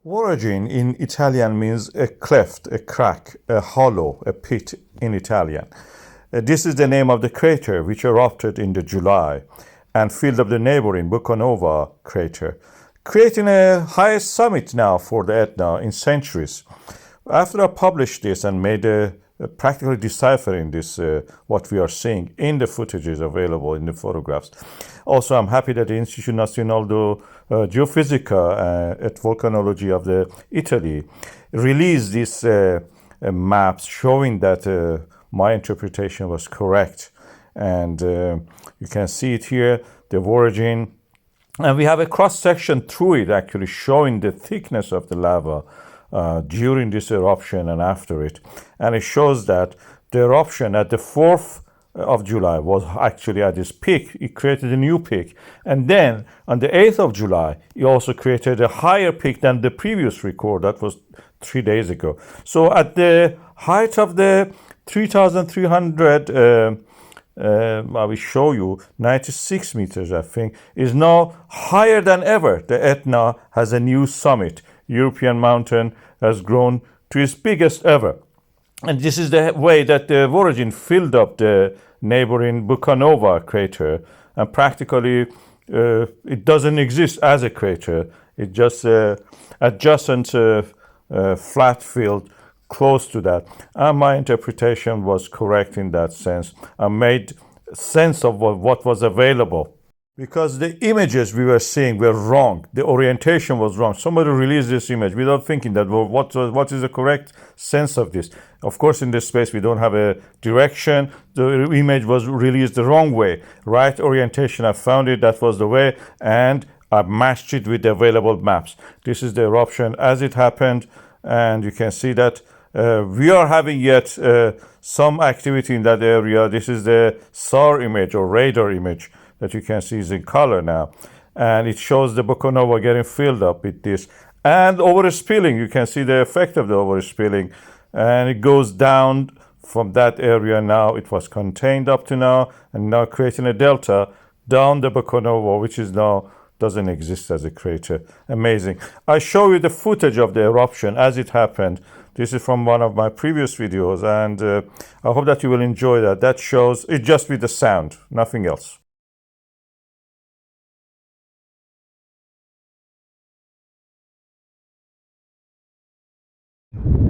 Voragine in Italian means a cleft, a crack, a hollow, a pit in Italian. This is the name of the crater which erupted in the July and filled up the neighboring Vulcanova crater, creating a highest summit now for the Etna in centuries. After I published this and made practically deciphering this, what we are seeing in the footages available in the photographs. Also, I'm happy that the Istituto Nazionale di Geofisica at Volcanology of Italy released these maps showing that my interpretation was correct. And you can see it here, the Voragine. And we have a cross-section through it actually showing the thickness of the lava during this eruption and after it. And it shows that the eruption at the 4th of July was actually at its peak. It created a new peak. And then on the 8th of July, it also created a higher peak than the previous record. That was 3 days ago. So at the height of the 3,300, I will show you, 96 meters, I think, is now higher than ever. The Etna has a new summit. European mountain has grown to its biggest ever. And this is the way that the Voragine filled up the neighboring Vulcanova crater. And practically, it doesn't exist as a crater. It's just adjacent flat field close to that. And my interpretation was correct in that sense. I made sense of what was available. Because the images we were seeing were wrong. The orientation was wrong. Somebody released this image without thinking that, well, what is the correct sense of this? Of course, in this space, we don't have a direction. The image was released the wrong way. Right orientation, I found it, that was the way, and I matched it with the available maps. This is the eruption as it happened, and you can see that we are having yet some activity in that area. This is the SAR image or radar image that you can see is in color now. And it shows the Vulcanova getting filled up with this. And overspilling, you can see the effect of the overspilling. And it goes down from that area now. It was contained up to now, and now creating a delta down the Vulcanova, which is now doesn't exist as a crater. Amazing. I show you the footage of the eruption as it happened. This is from one of my previous videos, and I hope that you will enjoy that. That shows it just with the sound, nothing else. You